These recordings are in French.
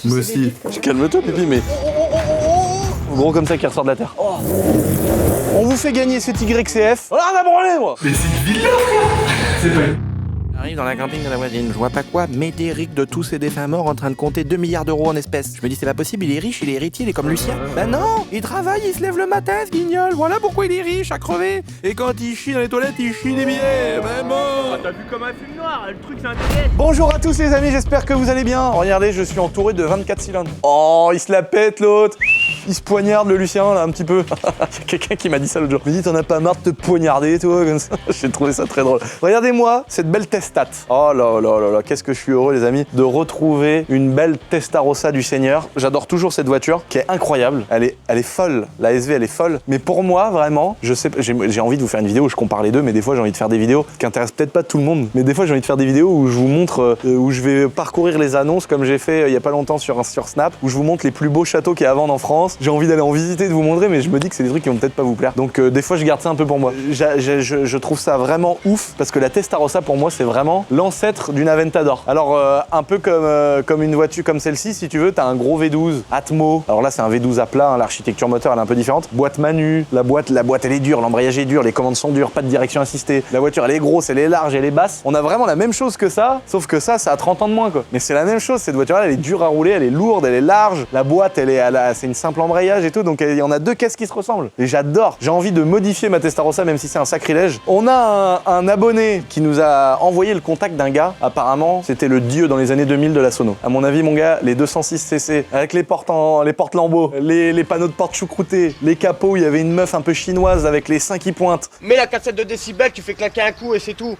Moi aussi. Calme-toi, Pipi, mais... Gros comme ça qui ressort de la terre. Oh. On vous fait gagner cet YCF. Oh là, on a branlé, moi. Mais c'est une villa, frère. C'est pas... J'arrive dans la camping de la voisine, je vois pas quoi, Médéric de tous ces défunts morts en train de compter 2 milliards d'euros en espèces. Je me dis c'est pas possible, il est riche, il est héritier, il est comme Lucien. Bah non, il travaille, il se lève le matin, ce guignol, voilà pourquoi il est riche, à crever. Et quand il chie dans les toilettes, il chie des billets, vraiment. T'as vu comme un film noir, le truc c'est un délire. Bonjour à tous les amis, j'espère que vous allez bien. Regardez, je suis entouré de 24 cylindres. Oh, il se la pète l'autre. Il se poignarde le Lucien là un petit peu. Il y a quelqu'un qui m'a dit ça l'autre jour. Il me dit t'en as pas marre de te poignarder toi comme ça. J'ai trouvé ça très drôle. Regardez-moi cette belle Testat. Oh là là là là, qu'est-ce que je suis heureux les amis de retrouver une belle Testarossa du Seigneur. J'adore toujours cette voiture qui est incroyable. Elle est folle. La SV elle est folle. Mais pour moi vraiment, je sais, j'ai envie de vous faire une vidéo où je compare les deux, mais des fois j'ai envie de faire des vidéos qui intéressent peut-être pas tout le monde. Mais des fois j'ai envie de faire des vidéos où je vous montre, où je vais parcourir les annonces comme j'ai fait il y a pas longtemps sur Snap, où je vous montre les plus beaux châteaux qu'il y a à vendre en France. J'ai envie d'aller en visiter, de vous montrer, mais je me dis que c'est des trucs qui vont peut-être pas vous plaire. Donc des fois je garde ça un peu pour moi. Je trouve ça vraiment ouf parce que la Testarossa pour moi c'est vraiment l'ancêtre d'une Aventador. Alors un peu comme une voiture comme celle-ci, si tu veux, t'as un gros V12 Atmo. Alors là c'est un V12 à plat, hein, l'architecture moteur elle est un peu différente. Boîte manu, la boîte elle est dure, l'embrayage est dur, les commandes sont dures, pas de direction assistée. La voiture elle est grosse, elle est large, elle est basse. On a vraiment la même chose que ça, sauf que ça a 30 ans de moins quoi. Mais c'est la même chose, cette voiture là elle est dure à rouler, elle est lourde, elle est large. La boîte c'est une simple embrayage et tout, donc il y en a deux caisses qui se ressemblent. Et j'adore. J'ai envie de modifier ma Testarossa même si c'est un sacrilège. On a un abonné qui nous a envoyé le contact d'un gars. Apparemment, c'était le dieu dans les années 2000 de la sono. À mon avis, mon gars, les 206cc avec les portes lambeaux, les panneaux de porte choucroutées, les capots où il y avait une meuf un peu chinoise avec les seins qui pointent. Mets la cassette de décibels, tu fais claquer un coup et c'est tout.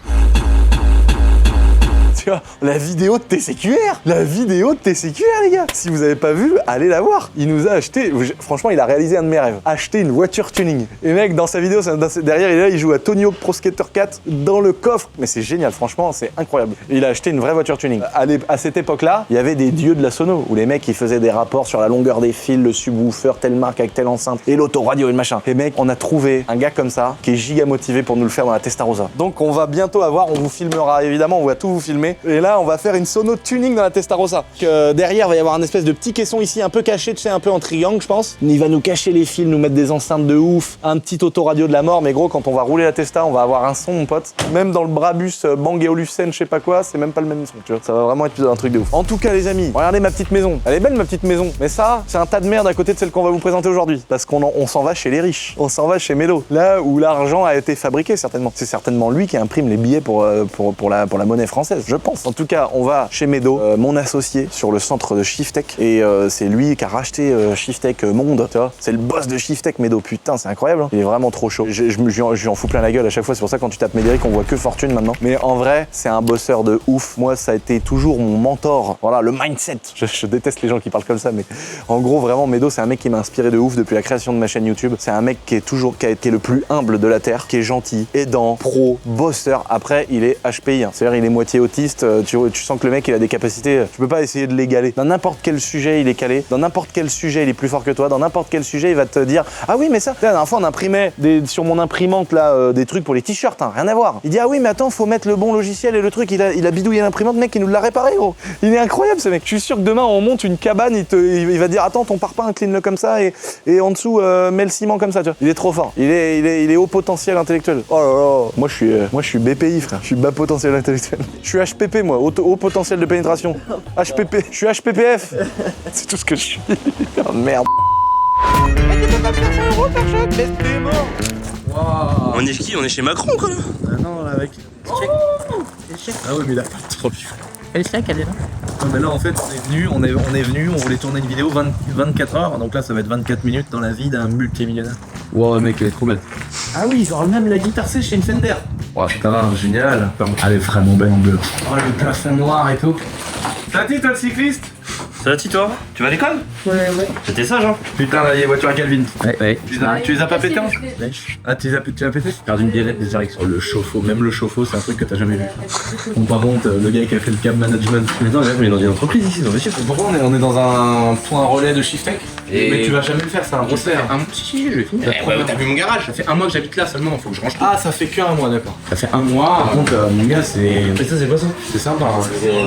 Tu vois, la vidéo de TCQR. La vidéo de TCQR, les gars. Si vous avez pas vu, allez la voir. Il nous a acheté, franchement, il a réalisé un de mes rêves. Acheter une voiture tuning. Et mec, dans sa vidéo, derrière, il est là, il joue à Tony Hawk Pro Skater 4 dans le coffre. Mais c'est génial, franchement, c'est incroyable. Et il a acheté une vraie voiture tuning. À cette époque-là, il y avait des dieux de la sono où les mecs, ils faisaient des rapports sur la longueur des fils, le subwoofer, telle marque avec telle enceinte, et l'autoradio et le machin. Et mec, on a trouvé un gars comme ça qui est giga motivé pour nous le faire dans la Testarossa. Donc on va bientôt avoir, on vous filmera évidemment, on va tout vous filmer. Et là, on va faire une sono tuning dans la Testarossa. Derrière, il va y avoir un espèce de petit caisson ici, un peu caché, tu sais, un peu en triangle, je pense. Il va nous cacher les fils, nous mettre des enceintes de ouf, un petit autoradio de la mort. Mais gros, quand on va rouler la Testa, on va avoir un son, mon pote. Même dans le Brabus Bang & Olufsen, je sais pas quoi, c'est même pas le même son, tu vois. Ça va vraiment être un truc de ouf. En tout cas, les amis, regardez ma petite maison. Elle est belle, ma petite maison. Mais ça, c'est un tas de merde à côté de celle qu'on va vous présenter aujourd'hui. Parce qu'on s'en va chez les riches. On s'en va chez Mélo. Là où l'argent a été fabriqué, certainement. C'est certainement lui qui imprime les billets pour la monnaie française, je pense. En tout cas, on va chez Médo, mon associé sur le centre de Shiftech. Et c'est lui qui a racheté Shiftech Monde, tu vois. C'est le boss de Shiftech, Médo. Putain, c'est incroyable. Hein. Il est vraiment trop chaud. Je lui en fous plein la gueule à chaque fois. C'est pour ça que quand tu tapes Médéric, on voit que fortune maintenant. Mais en vrai, c'est un bosseur de ouf. Moi, ça a été toujours mon mentor. Voilà, le mindset. Je déteste les gens qui parlent comme ça, mais en gros, vraiment, Médo, c'est un mec qui m'a inspiré de ouf depuis la création de ma chaîne YouTube. C'est un mec qui a été le plus humble de la terre, qui est gentil, aidant, pro, bosseur. Après, il est HPI. Hein. C'est-à-dire, il est moitié autiste. Tu sens que le mec, il a des capacités. Tu peux pas essayer de l'égaler. Dans n'importe quel sujet, il est calé. Dans n'importe quel sujet, il est plus fort que toi. Dans n'importe quel sujet, il va te dire ah oui, mais ça. La dernière fois, on imprimait sur mon imprimante là des trucs pour les t-shirts. Hein, rien à voir. Il dit ah oui, mais attends, faut mettre le bon logiciel et le truc. Il a bidouillé l'imprimante, mec, il nous l'a réparé, gros. Il est incroyable, ce mec. Je suis sûr que demain, on monte une cabane, il va dire attends, ton parpaing, incline-le comme ça et en dessous, mets le ciment comme ça. Tu vois. Il est trop fort. Il est haut potentiel intellectuel. Oh là là. Moi, je suis BPI, frère. Je suis bas potentiel intellectuel. Je suis HPP, moi, haut potentiel de pénétration. HPP, je suis HPPF. C'est tout ce que je suis. Oh, merde. Mais tu peux pas me faire 100 € par choc, mais t'es mort. Wow. On est qui? On est chez Macron, quoi, là? Ah non, là, avec. Ah ouais, mais il a pas trop pu. Elle est là, elle est là. Non, mais là, en fait, on est venu, on voulait tourner une vidéo 24 heures, donc là, ça va être 24 minutes dans la vie d'un multimillionnaire. Wow, mec, elle est trop belle. Ah oui, genre même la guitare sèche chez une Fender. Wow, putain, génial. Elle est vraiment belle en bleu. Oh, le plafond noir et tout. Tati, toi, le cycliste? Ça va, toi? Tu vas à l'école? Ouais. J'étais sage, hein? Putain, là, il y a voiture à Calvin. Ouais. Tu les as pas pétés, hein? Ah, tu les as pétés? Perdu une galette des directions. Le chauffe-eau, même le chauffe-eau, c'est un truc que t'as jamais vu. Bon, par contre, le gars qui a fait le cab management. Mais non, on est dans une entreprise ici, dans le chiffre. Pourquoi on est dans un point relais de Shiftech? Mais tu vas jamais le faire, c'est un gros fer. Si, je vais finir. T'as vu mon garage? Ça fait un mois que j'habite là seulement, faut que je range tout. Ah, ça fait qu'un mois, d'accord. Ça fait un mois. Par contre, mon gars, c'est. Mais ça, c'est quoi ça? C'est sympa. Hein.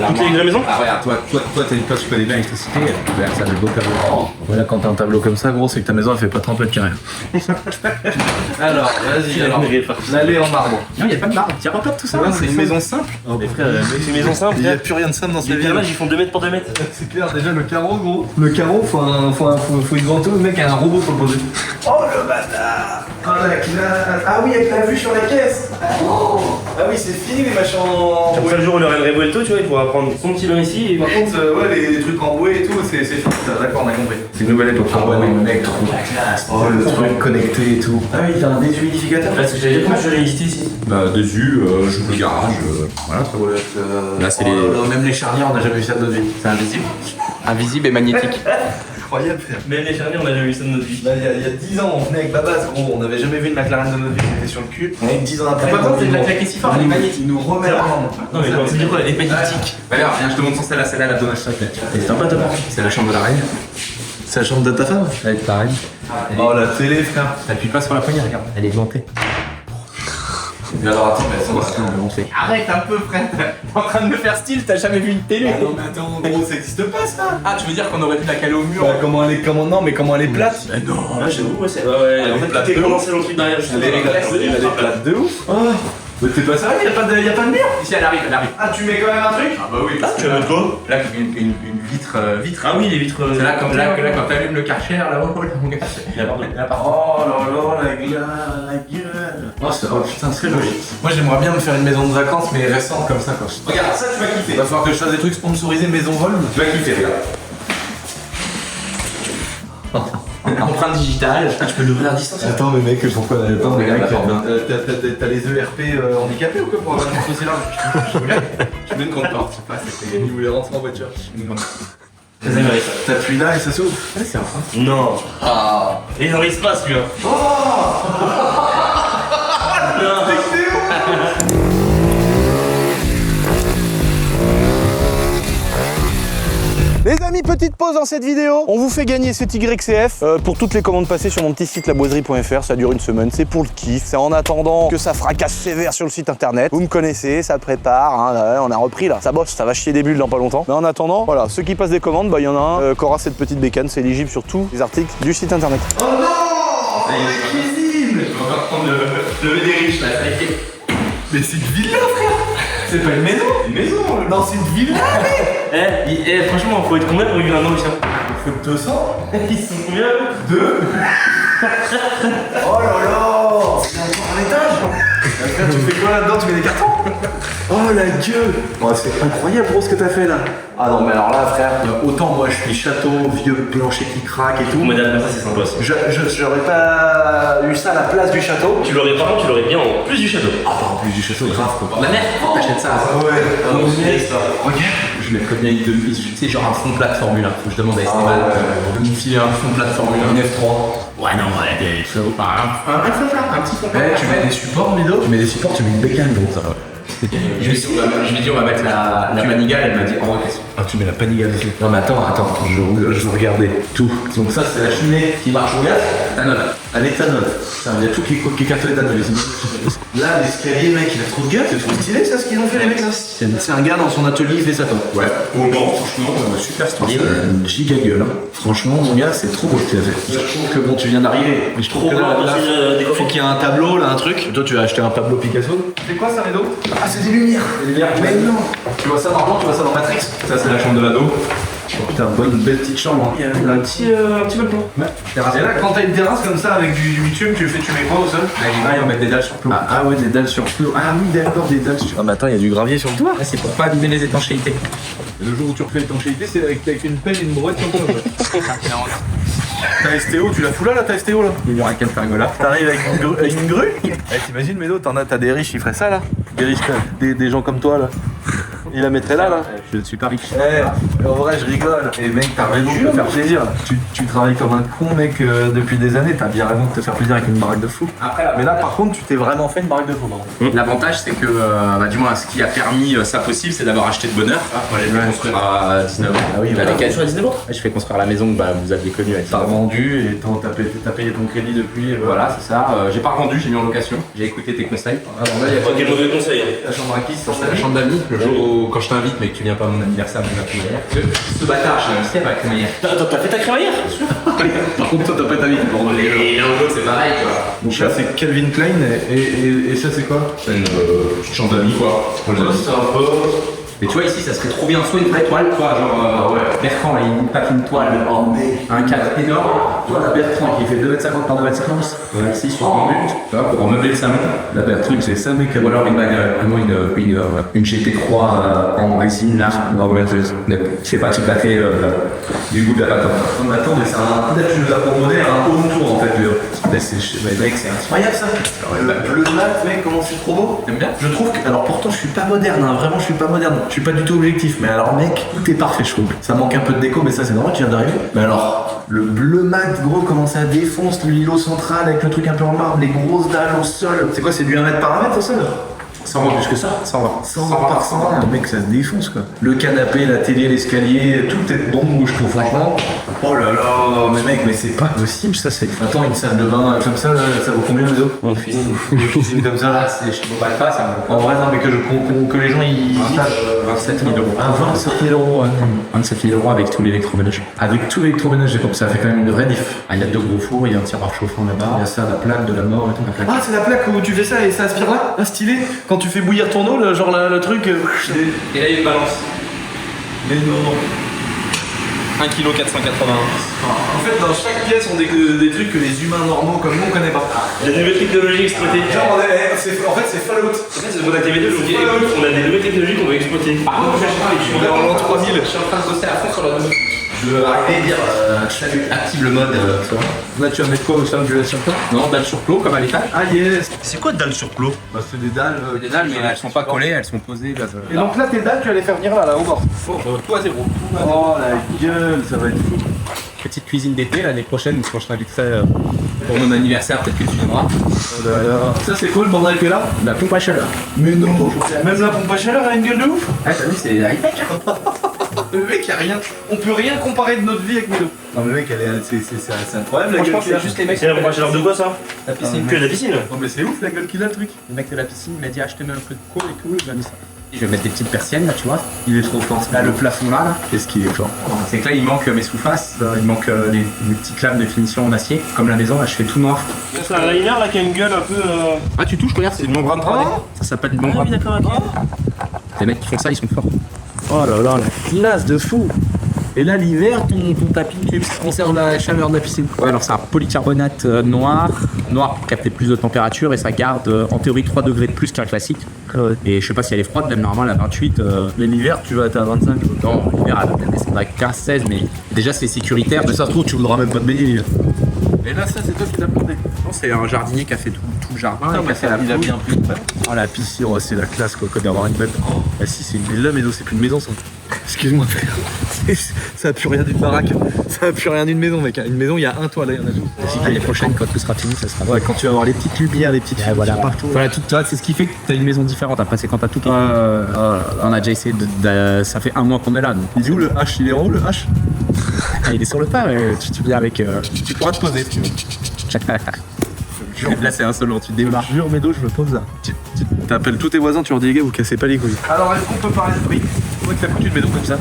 Toutes les vraies maisons? Ah, regarde, toi, tu connais bien l'électricité, ça a le beau tableau. Voilà, quand t'as un tableau comme ça, gros, c'est que ta maison elle fait pas 30 mètres carrés. Alors, vas-y, alors. L'allée en marbre. Non, y a pas de marbre. Y'a pas de tout ça. C'est une maison simple. Mais frère, c'est une maison simple. Il y a plus rien de simple dans cette Les ville. pyramides, ils font 2 mètres pour 2 mètres. C'est clair, déjà le carreau, gros. Le carreau, faut une grande tour, le mec a un robot pour le poser. Oh le bâtard! Ah la classe! Ah oui, avec la vue sur la caisse! Oh. Ah oui, c'est fini les machins en Comme ça, le jour où il aurait le Revuelto, tu vois, il pourra prendre son petit bain ici et Par contre, ouais, les trucs en bois et tout, c'est fini. D'accord, on a compris. C'est une nouvelle époque. Ah ouais, mais mec, trop la classe. Oh, le truc connecté et tout. Ah oui, t'as un déshumidificateur. Parce que j'avais dit comment je l'ai visité ici. Bah, dessus, j'ouvre le garage, voilà. Là, c'est les. Même les charnières, on n'a jamais vu ça de notre vie. C'est invisible. Invisible et magnétique. Incroyable, frère. Même les charniers, on a jamais vu ça de notre vie. Là, il y a 10 ans, on venait avec Babas, gros, on n'avait jamais vu une McLaren de notre vie, on était sur le cul. On est 10 ans après. Par contre, c'est de la claquer si fort, elle est magnétique. Il nous remet la main. Non, mais quand tu dis quoi, elle est magnétique. Bah, alors, viens, je te montre sans celle-là, la donne à chaque lettre. C'est sympa, toi. C'est la chambre de la reine. C'est la chambre de ta femme? Avec ta reine. Oh, la télé, frère. T'appuies pas sur la poignée, regarde. Elle est augmentée. Mais alors, attends, mais ça va. Arrête un peu, frère. T'es en train de me faire style, t'as jamais vu une télé. Ah non, mais attends, gros, ça existe pas, ça. Ah, tu veux dire qu'on aurait pu la caler au mur? Bah, comment elle est plate? Mais non. Ouais, j'avoue, ouais, c'est. Ouais, en fait, tout est condensé dans le truc derrière. Elle est plate de ouf. Mais t'es pas sérieux, y'a pas de mur? Ici, elle arrive. Ah, tu mets quand même un truc? Ah bah oui. Tu veux mettre quoi? Là, une vitre. Ah oui, les vitres. C'est là, quand t'allumes le Karcher, là-haut, mon gars. Oh là là, la gueule. Oh putain, c'est logique. Moi, j'aimerais bien me faire une maison de vacances, mais récente comme ça, quoi. Regarde, ça, tu vas kiffer. Va falloir que je fasse des trucs sponsorisés maison vol. Tu vas kiffer, regarde. Empreinte digitale. Ah, tu peux l'ouvrir à distance. Attends, mais mec, pourquoi attends, mais gars, t'as les ERP handicapés ou quoi pour avoir une aussi large? Je mets une grande porte, je sais pas, c'était il voulait rentrer en voiture. Une grande porte. T'appuies là et ça s'ouvre. Ouais, c'est un Non. Ah. Et dans l'espace, lui. Oh. Les amis, petite pause dans cette vidéo. On vous fait gagner cet YCF pour toutes les commandes passées sur mon petit site laboiserie.fr. Ça dure une semaine, c'est pour le kiff. C'est en attendant que ça fracasse sévère sur le site internet. Vous me connaissez, ça prépare. Hein, on a repris là, ça bosse, ça va chier des bulles dans pas longtemps. Mais en attendant, voilà, ceux qui passent des commandes, bah il y en a un qui aura cette petite bécane. C'est éligible sur tous les articles du site internet. Oh non! La cuisine! Je vais encore prendre le lever des riches là, ça a été. Mais c'est une villa, frère! C'est pas une maison! Une maison! Non, c'est une villa! Franchement, faut être combien pour vivre un an, Lucien? Il faut 200! Ils sont combien? 2! Oh là là! C'est encore un étage! Tu fais quoi là-dedans? Tu mets des cartons? Oh la gueule! Oh, c'est incroyable, gros, ce que t'as fait là! Ah non, mais alors là, frère, autant moi je suis château, vieux plancher qui craque et tout. Moderne, ça c'est sympa aussi. J'aurais pas eu ça à la place du château. Tu l'aurais, par contre, tu l'aurais bien en plus du château. Ah, bah en plus du château, grave quoi. La mer, t'achètes ça. Ah ouais, Regarde. Je l'ai connu avec tu sais, genre un fond plat de Formule 1. Faut que je demande à Esteban de me filer un fond plat de Formule 1. Une F3. Ouais, non, ouais, ça vaut pas un petit fond. Tu mets des supports, Mido? Tu mets des supports, tu mets une bécane, donc ça va. Je lui ai dit on va mettre la Panigale, elle m'a dit oh question. Ah tu mets la Panigale aussi. Non mais attends, je veux regarder tout. Donc ça c'est la cheminée qui marche au gaz, éthanol. Elle est éthanol. Il y a tout qui est carton éthanol ici. Là l'escalier mec il a trop de gaz, c'est trop stylé ça ce qu'ils ont fait les mecs là. C'est un gars dans son atelier il fait ça toi. Ouais. Oh bon franchement super stylé. Giga gueule hein. Franchement mon gars c'est trop beau ce qu'il a fait. Je trouve que bon tu viens d'arriver. Mais je trouve que là faut qu'il y ait un tableau là un truc. Toi tu vas acheter un Pablo Picasso. C'est quoi ça Redo? Ah c'est des lumières. Des lumières. Mais non. Tu vois ça normalement, tu vois ça dans Matrix. Ça c'est la chambre de l'ado. Oh putain, belle petite chambre. Il y a un petit balcon. Ouais. Et là, quand t'as une terrasse comme ça avec du bitume, tu mets quoi au sol? Là, ils vont mettre des dalles sur plomb. Ah ouais, des dalles sur plomb. Ah oui, d'accord, des dalles sur. Ah mais attends, il y a du gravier sur le toit. C'est pour pas abîmer les étanchéités. Et le jour où tu refais l'étanchéité, c'est avec une pelle et une brouette comme ça. Ta STO, tu la fous là, ta STO là? Il y aura qu'à faire là. T'arrives avec une grue? T'imagines, Médo, t'as des riches, ils feraient ça là? Des riches, des gens comme toi là. Il la mettrait là. Je ne suis pas riche. En vrai, je rigole. Et mec, t'as raison de te faire plaisir. Tu travailles comme un con, mec, depuis des années. T'as bien raison de te faire plaisir avec une baraque de fou. Mais là, par contre, tu t'es vraiment fait une baraque de fou. L'avantage, c'est que, du moins, ce qui a permis ça possible, c'est d'avoir acheté de bonne heure. Moi, j'ai fait construire à 19 ans. Ah oui, avec elle sur 19 ans. Je fais construire la maison que vous aviez connue à 19 t'as ans. vendu et t'as payé ton crédit depuis. Voilà, c'est ça. J'ai pas revendu, j'ai mis en location. J'ai écouté tes conseils. Alors là, il y a Quel mauvais conseil. la chambre à qui? C'est la chambre d'amis. Le jour où quand je t'invite, mais que tu viens pas à mon anniversaire, mais à crémaillère. Ce bâtard, je l'ai invité à ma crémaillère. Attends, t'as fait ta crémaillère? Par contre, toi, t'as pas ta vie, bon, et l'un ou l'autre, c'est pareil, quoi. Donc là c'est Calvin Klein et ça c'est quoi? C'est une petite chandelier, quoi. C'est un peu... Mais tu vois, ici, ça serait trop bien, soit une vraie toile, toi, genre Bertrand, là, il tape une toile, un cadre énorme. Tu vois, la Bertrand qui fait 2m50 par 2m50, ici, sur mon but, tu vois, pour meubler le salon. La Bertrand, c'est ça, mec, ou alors une bagnole, vraiment une GT3 en résine, là. Non, ouais, c'est pas tout à fait du goût de la patente. Non, mais attends, mais c'est un. Peut-être que tu nous as proposé un home tour, en fait, mec, c'est incroyable, ça. Le mat, mec, comment c'est trop beau. T'aimes bien? Je trouve que, alors pourtant je suis pas moderne, hein, vraiment je suis pas moderne, je suis pas du tout objectif, mais alors mec, tout est parfait je trouve. Ça manque un peu de déco, mais ça c'est normal, tu viens d'arriver. Mais alors, le bleu mat gros, comment ça défonce, l'îlot central avec le truc un peu en marbre, les grosses dalles au sol. C'est quoi, c'est du 1 mètre par 1 mètre au sol? 100 plus que ça, 120. 120 par 120, mec, ça se défonce quoi. Le canapé, la télé, l'escalier, tout est bon je trouve, franchement. Oh là là, mais mec, mais c'est pas possible ça, c'est. Attends, une salle de bain comme ça, là, ça vaut combien les autres? Une cuisine. Une cuisine comme ça là, Je ne vois pas ça. en vrai, non, mais que les gens ils. 27 000 euros. Ah, 27 000 euros, ouais. 27 000 euros avec tout l'électroménager. Avec tout l'électroménager, donc ça fait quand même une vraie diff. Ah, il y a 2 gros fours, il y a un tiroir chauffant là-bas. Il y a ça, la plaque de la mort et tout. Ah, c'est la plaque où tu fais ça et ça aspire là? Ah, stylé. Quand tu fais bouillir ton eau, genre le truc. Et là, il y a une balance. Mais non. 1 kg 480. En fait, dans chaque pièce, on a des trucs que les humains normaux comme nous on connaît pas. La nouvelle technologie exploitée. Genre, en fait, c'est Fallout. En fait, c'est pour la TV2, je vous dis, écoute, on a des nouvelles technologies qu'on veut exploiter. On est en l'an 3000. Je suis en train de bosser à fond sur la nouvelle. Je veux arrêter de dire salut, active le mode. Là, tu vas mettre quoi au sein du sur toi? Non, dalle sur clos comme à l'étage. Ah, yes. C'est quoi dalle sur clos? Bah, c'est des dalles. Des dalles, mais elles sont pas collées, elles sont posées. Là, Et donc là, tes dalles, tu vas les faire venir là, au bord. tout à zéro. Oh la gueule, ça va être fou. Petite cuisine d'été l'année prochaine, quand je t'inviterai pour mon anniversaire, peut-être que tu viendras. Oh là là. Ça, c'est quoi le bordel qui est là? La pompe à chaleur. Mais non. Même la pompe à chaleur a une gueule de ouf. Ah, t'as vu, c'est high-tech. Le mec, y'a rien. On peut rien comparer de notre vie avec nous deux. Non, mais mec, c'est incroyable la gueule qu'il a. juste les mecs. C'est la pompe à chaleur de quoi ça? La piscine. Que la piscine? Non, mais c'est ouf la gueule qu'il a le truc. Le mec de la piscine m'a dit achetez-moi un peu de cours et tout, il m'a mis ça. Je vais mettre des petites persiennes là, tu vois. Il est trop fort. Là, le plafond là. Qu'est-ce qu'il est fort? C'est que là, il manque mes sous-faces, il manque les petites lames de finition en acier. Comme la maison, là, je fais tout noir. C'est un liner là qui a une gueule un peu. Ah, tu touches, regarde, c'est une membrane 3D. Ça s'appelle une Ah oui, membrane. d'accord, ok. Les mecs qui font ça, ils sont forts. Oh là là, la classe de fou. Et là, l'hiver, ton tapis, tu conserve la chaleur de la piscine. Ouais, alors c'est un polycarbonate noir pour capter plus de température et ça garde en théorie 3 degrés de plus qu'un classique. Ouais. Et je sais pas si elle est froide, même normalement elle a 28. Mais l'hiver, tu vas être à 25. Non, l'hiver elle va peut-être descendre à 15-16, mais déjà c'est sécuritaire. Mais ça se trouve, tu voudras même pas te baigner l'hiver. Et là, ça c'est toi qui l'as planté. Non, c'est un jardinier qui a fait tout le jardin. Ah, et qui a fait la il a pelouse. bien plu. Oh la piscine, oh, c'est la classe quoi, d'avoir une belle. Ah si, c'est une là, mais non, c'est plus une maison ça. Excuse-moi, frère. Ça a plus rien d'une baraque. Ça a plus rien d'une maison, mec. Une maison, il y a un toit là, il y en a juste. L'année prochaine, quand tout sera fini, ça sera. Ouais, quand tu vas avoir les petites lumières, les petites Ouais, voilà. partout. Voilà, tout, tu vois, c'est ce qui fait que t'as une maison différente. Après, c'est quand t'as tout. On a déjà essayé ça fait 1 mois qu'on est là. Donc. Il est où le H? Il est en haut le H? Ah, il est sur le pas, tu viens avec. Tu pourras te poser. Là, c'est insolent, tu démarres. Je jure, Médo, je veux pas ça. Tu t'appelles tous tes voisins, tu leur dis les gars, vous cassez pas les couilles. Alors, est-ce qu'on peut parler de prix? Comment t'as foutu une maison comme ça?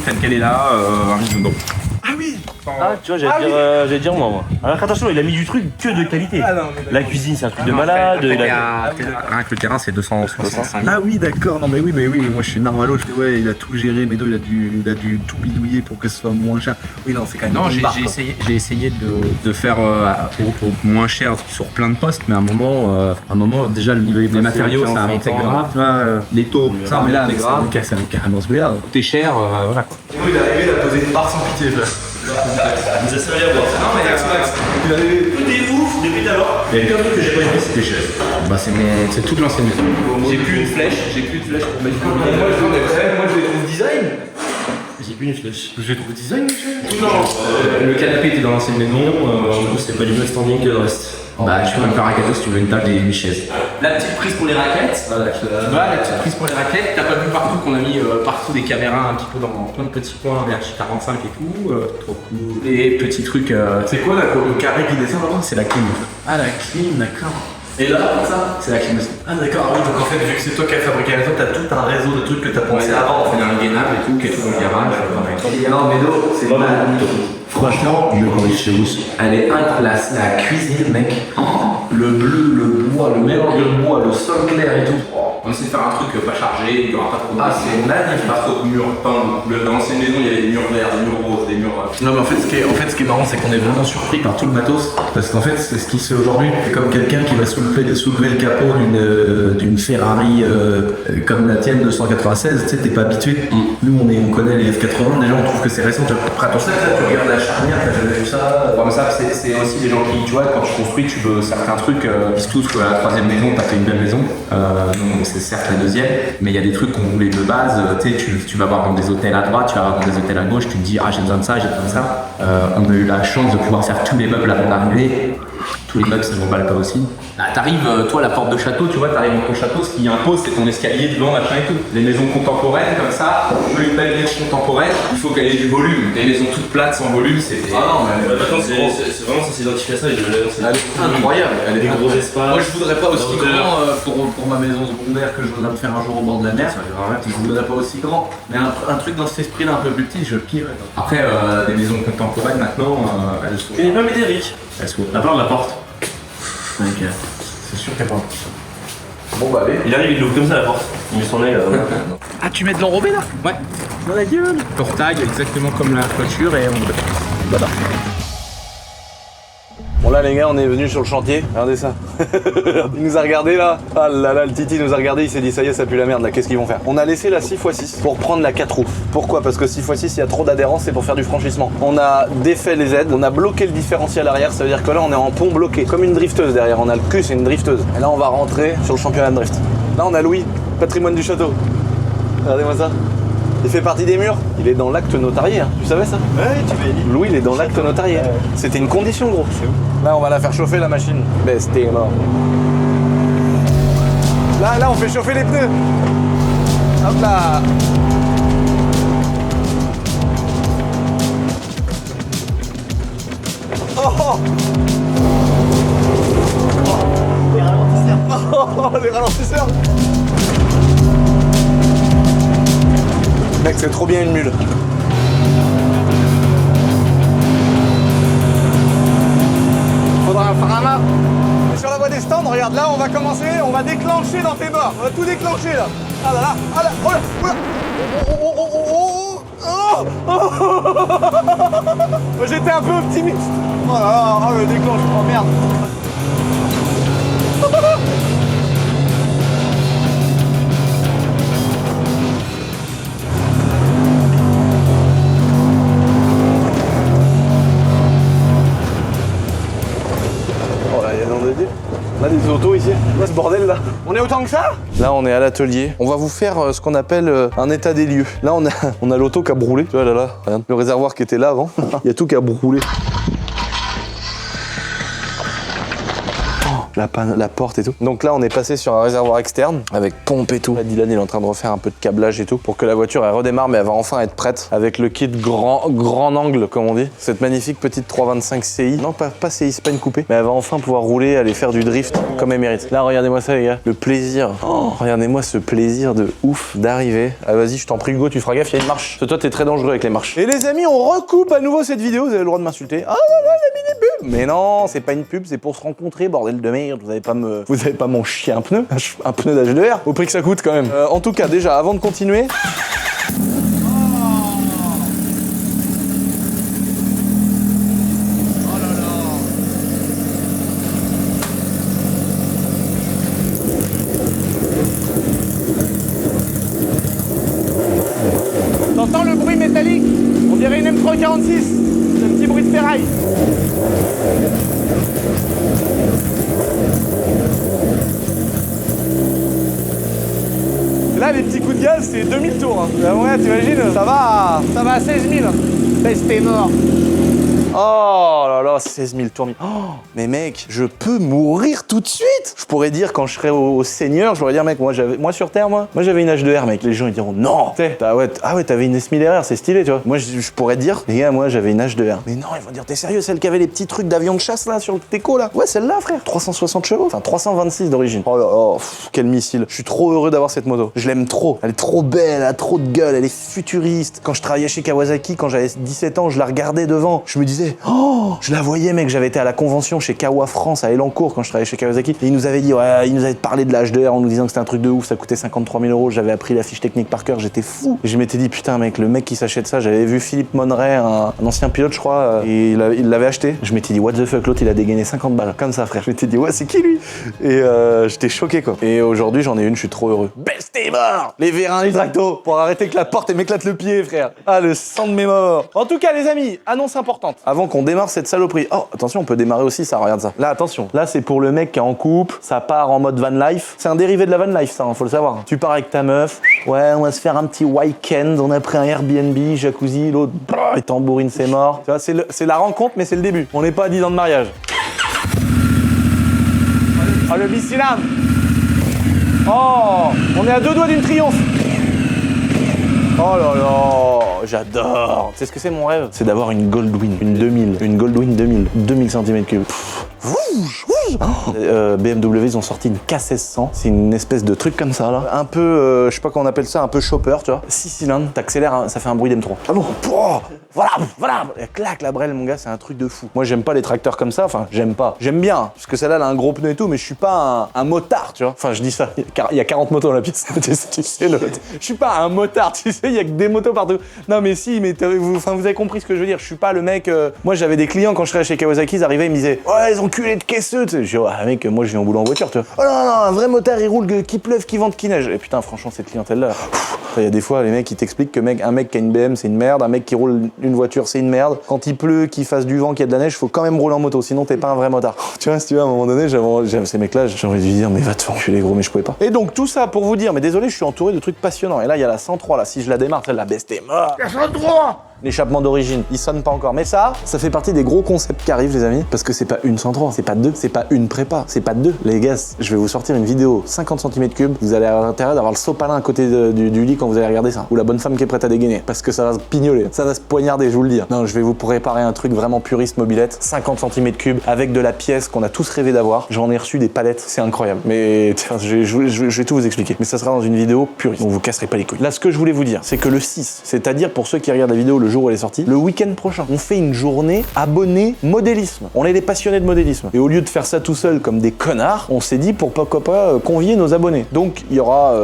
Telle qu'elle est là, un million d'euros. Ah oui. Ah, tu vois, j'allais dire moi. Alors attention, il a mis du truc que de qualité. Ah non, La cuisine, c'est un truc de malade. Rien que le terrain, c'est 265 000. Ah oui, d'accord. Non, mais oui, moi je suis narvalo. Ouais, il a tout géré. Médo, il a dû tout bidouiller pour que ce soit moins cher. Oui, non, c'est quand même. Non, une barre, quoi. j'ai essayé de faire au moins cher sur plein de postes, mais à un moment déjà les matériaux ça a monté grave, les taux, ça mais là ça met carrément ce là, tout est cher, voilà quoi. Médo, il est arrivé, il a posé une barre sans pitié. Là. Ça se fait à voir. Non, mais il est arrivé. Tout est ouf depuis tout à l'heure. Il y a plein de trucs que j'ai pas aimé, c'était cher. Bah c'est toute l'ancienne maison. J'ai plus une flèche pour mettre. Moi, je les trouve design. J'ai plus une flèche. Je les trouve design, monsieur. Non. Le canapé était dans l'ancienne maison, En gros, c'était pas du même standing que le reste. bah tu peux même faire un gâteau si tu veux une table et une chaise. La petite prise pour les raquettes. Voilà, la petite prise pour les raquettes. T'as pas vu partout qu'on a mis partout des caméras un petit peu dans plein de petits coins, vers 45 et tout. Trop cool. Et petits trucs. C'est quoi là, le carré qui descend là-bas? C'est la clim. Ah, la clim, d'accord. Et là, ça, c'est la clim. Ah d'accord, oui, donc en fait, vu que c'est toi qui as fabriqué la maison, t'as tout un réseau de trucs que t'as pensé avant. On fait un gainable et tout, qui est tout dans le garage. Non, mais non, c'est pas mal. Franchement, elle est inclasse. La cuisine, mec. Le bleu, le bois, le mélange de bois, le sol clair et tout. On essaie de faire un truc pas chargé, il n'y aura pas trop de... Ah, c'est magnifique. Pas trop de murs peints. Dans l'ancienne maison, il y avait des murs verts, des murs roses, des murs... Non mais en fait ce qui est marrant c'est qu'on est vraiment surpris par tout le matos parce qu'en fait c'est ce qui se fait aujourd'hui. C'est comme quelqu'un qui va soulever le capot d'une Ferrari comme la tienne 296, tu sais t'es pas habitué. Nous on connaît les F80, déjà on trouve que c'est récent. Après ton sac là tu regardes la charnière, t'as jamais vu ça. Comme ça c'est aussi des gens qui, tu vois, quand tu construis tu veux certains trucs, ils se touchent à la troisième maison, t'as fait une belle maison, donc c'est certes la deuxième, mais il y a des trucs qu'on voulait de base, tu vas voir dans des hôtels à droite, tu vas voir dans des hôtels à gauche, tu te dis ah j'ai besoin de ça, j'ai besoin de ça. On a eu la chance de pouvoir faire tous les meubles avant d'arriver. Tous les meubles, ça vaut pas le pas aussi. Là, t'arrives, toi, la porte de château, tu vois, t'arrives dans ton château, ce qui impose, c'est ton escalier devant, machin et tout. Les maisons contemporaines, comme ça, tu veux une belle maison contemporaine, il faut qu'elle ait du volume. Les maisons toutes plates, sans volume, c'est... Ah non, mais Maintenant, c'est vraiment ça s'identifie à ça. c'est incroyable. Elle est des gros espaces. Moi, je voudrais pas aussi grand pour ma maison secondaire que je voudrais me faire un jour au bord de la mer. Je voudrais pas aussi grand. Mais un truc dans cet esprit-là, un peu plus petit, je kifferais. Après, des maisons contemporaines, maintenant, elles sont... Il n'est pas Médéric. Elles sont... La part de la porte. Ok. C'est sûr qu'elle pas. Bon bah allez. Il arrive, il l'ouvre comme ça la porte. Il met son nez là. Ah tu mets de l'enrobé là? Ouais. Dans la gueule. Portail, exactement comme la toiture et on... Voilà. Bon là les gars, on est venus sur le chantier, regardez ça. Il nous a regardé là. Ah là là, le Titi nous a regardé, il s'est dit ça y est, ça pue la merde là, qu'est-ce qu'ils vont faire? On a laissé la 6x6 pour prendre la 4 roues. Pourquoi? Parce que 6x6, il y a trop d'adhérence, c'est pour faire du franchissement. On a défait les aides, on a bloqué le différentiel arrière, ça veut dire que là on est en pont bloqué, comme une drifteuse derrière, on a le cul, c'est une drifteuse. Et là on va rentrer sur le championnat de drift. Là on a Louis, patrimoine du château. Regardez-moi ça. Il fait partie des murs. Il est dans l'acte notarié, hein. Tu savais ça? Ouais, tu m'as dit. Louis, il est dans l'acte notarié. C'était une condition, gros. Là, on va la faire chauffer, la machine. Besté mort. Là, on fait chauffer les pneus. Hop là. Oh, les ralentisseurs. Oh, les ralentisseurs. Mec, c'est trop bien une mule. Faudra un frein à main. Et sur la voie des stands, regarde, là on va commencer, on va déclencher dans tes bords. On va tout déclencher là. Ah là là, ah là, oh là, oh là. J'étais un peu optimiste. Oh là là, oh le déclenchement, oh merde. On a des autos ici. Quoi ce bordel là? On est autant que ça? Là on est à l'atelier. On va vous faire ce qu'on appelle un état des lieux. Là on a l'auto qui a brûlé. Tu vois là, regarde. Le réservoir qui était là avant. Il y a tout qui a brûlé. La porte et tout. Donc là, on est passé sur un réservoir externe avec pompe et tout. Là, Dylan, il est en train de refaire un peu de câblage et tout pour que la voiture elle redémarre, mais elle va enfin être prête avec le kit grand angle, comme on dit. Cette magnifique petite 325 CI. Non, pas CI, c'est pas une coupée, mais elle va enfin pouvoir rouler, aller faire du drift comme elle mérite. Là, regardez-moi ça, les gars. Le plaisir. Oh, regardez-moi ce plaisir de ouf d'arriver. Ah, vas-y, je t'en prie, Hugo, tu feras gaffe, il y a une marche. Parce que toi, t'es très dangereux avec les marches. Et les amis, on recoupe à nouveau cette vidéo. Vous avez le droit de m'insulter. Ah là là, j'ai mis des pubs. Mais non, c'est pas une pub, c'est pour se rencontrer, bordel de merde. Vous avez pas m'en chier un pneu d'H2R, au prix que ça coûte quand même. En tout cas, déjà, avant de continuer... T'entends le bruit métallique? On dirait une M346, ce petit bruit de ferraille. Là, les petits coups de gaz, c'est 2000 tours. Hein. Ouais, t'imagines, ça va à 16 000. Besté mort. Oh là là, 16 000 tours. Oh, mais mec, je peux mourir tout de suite. Je pourrais dire quand je serai au Seigneur, je pourrais dire mec, moi sur Terre, moi j'avais une H2R, mec. Les gens ils diront non. Ah ouais, t'avais une S1000RR, c'est stylé, tu vois. Moi je pourrais dire, les gars, moi j'avais une H2R. Mais non, ils vont dire t'es sérieux, celle qui avait les petits trucs d'avion de chasse là sur le Teco là. Ouais, celle-là, frère. 360 chevaux, enfin 326 d'origine. Oh là là, quel missile. Je suis trop heureux d'avoir cette moto. Je l'aime trop. Elle est trop belle, elle a trop de gueule, elle est futuriste. Quand je travaillais chez Kawasaki, quand j'avais 17 ans, je la regardais devant. Je me disais, oh, je la voyais, mec. J'avais été à la convention chez Kawa France à Elancourt quand je travaillais chez Kawasaki. Et il nous avait dit, ouais, il nous avait parlé de la H2R en nous disant que c'était un truc de ouf, ça coûtait 53 000 €. J'avais appris la fiche technique par cœur, j'étais fou. Et je m'étais dit, putain, mec, le mec qui s'achète ça, j'avais vu Philippe Monneray, un ancien pilote, je crois, et il l'avait acheté. Je m'étais dit, what the fuck, l'autre, il a dégainé 50 balles. Comme ça, frère. Je m'étais dit, ouais, c'est qui lui? Et j'étais choqué, quoi. Et aujourd'hui, j'en ai une, je suis trop heureux. Besté mort! Les vérins du tracto, pour arrêter que la porte et m'éclate le pied, frère. Ah, le sang de mes morts. En tout cas, les amis, annonce importante. Avant qu'on démarre cette saloperie. Oh, attention, on peut démarrer aussi ça, regarde ça. Là, attention. Là, c'est pour le mec qui est en couple, ça part en mode van life. C'est un dérivé de la van life, ça, hein, faut le savoir. Tu pars avec ta meuf. Ouais, on va se faire un petit week-end. On a pris un Airbnb, jacuzzi, l'autre, et tambourine, c'est mort. Tu vois, c'est la rencontre, mais c'est le début. On n'est pas à 10 ans de mariage. Oh, le bicylindre. Oh, on est à 2 doigts d'une triomphe. Oh là là, j'adore. Tu sais ce que c'est mon rêve? C'est d'avoir une Goldwing, une 2000, une Goldwing 2000 cm3. BMW, ils ont sorti une K1600. C'est une espèce de truc comme ça, là. Un peu, je sais pas comment on appelle ça, un peu chopper, tu vois. 6 cylindres, t'accélères, hein, ça fait un bruit d'M3. Ah bon? Voilà. Et clac, la brêle, mon gars, c'est un truc de fou. Moi, j'aime pas les tracteurs comme ça. Enfin, j'aime pas. J'aime bien, parce que celle-là, elle a un gros pneu et tout, mais je suis pas un motard, tu vois. Enfin, je dis ça. Il y a 40 motos dans la piste. Tu sais, je suis pas un motard, tu sais, il y a que des motos partout. Non, mais si, mais vous avez compris ce que je veux dire. Je suis pas le mec. Moi, j'avais des clients quand je travaillais chez Kawasaki, ils arrivaient, ils me disaient, ouais, ils ont culé de caisseux. Je dis, ouais, mec, moi, je viens au boulot en voiture, tu vois. Oh non, un vrai motard, il roule, qui pleuve, qui vente, qui neige. Et putain, franchement, cette clientèle-là. Il y a des fois, les mecs, ils t'expliquent que un mec qui a une BM, c'est une merde. Un mec qui roule une voiture, c'est une merde. Quand il pleut, qu'il fasse du vent, qu'il y a de la neige, faut quand même rouler en moto, sinon t'es pas un vrai motard. Tu vois, si tu veux, à un moment donné, j'avais ces mecs-là, j'ai envie de lui dire, mais va te faire enculer, gros, mais je pouvais pas. Et donc, tout ça pour vous dire, mais désolé, je suis entouré de trucs passionnants. Et là, il y a la 103, là, si je la démarre, celle la baisse, t'es mort. La 103! L'échappement d'origine, il sonne pas encore. Mais ça fait partie des gros concepts qui arrivent, les amis. Parce que c'est pas une 103, c'est pas deux, c'est pas une prépa, c'est pas deux. Les gars, je vais vous sortir une vidéo 50 cm3. Vous allez avoir intérêt d'avoir le sopalin à côté du lit quand vous allez regarder ça. Ou la bonne femme qui est prête à dégainer. Parce que ça va se pignoler, ça va se poignarder, je vous le dis. Non, je vais vous préparer un truc vraiment puriste mobilette. 50 cm3 avec de la pièce qu'on a tous rêvé d'avoir. J'en ai reçu des palettes, c'est incroyable. Mais tiens, je vais tout vous expliquer. Mais ça sera dans une vidéo puriste. Donc vous casserez pas les couilles. Là, ce que je voulais vous dire, c'est que le 6, c'est-à-dire pour ceux qui regardent la vidéo le jour où elle est sortie, le week-end prochain, on fait une journée abonnée modélisme. On est des passionnés de modélisme. Et au lieu de faire ça tout seul comme des connards, on s'est dit pourquoi pas convier nos abonnés. Donc il y aura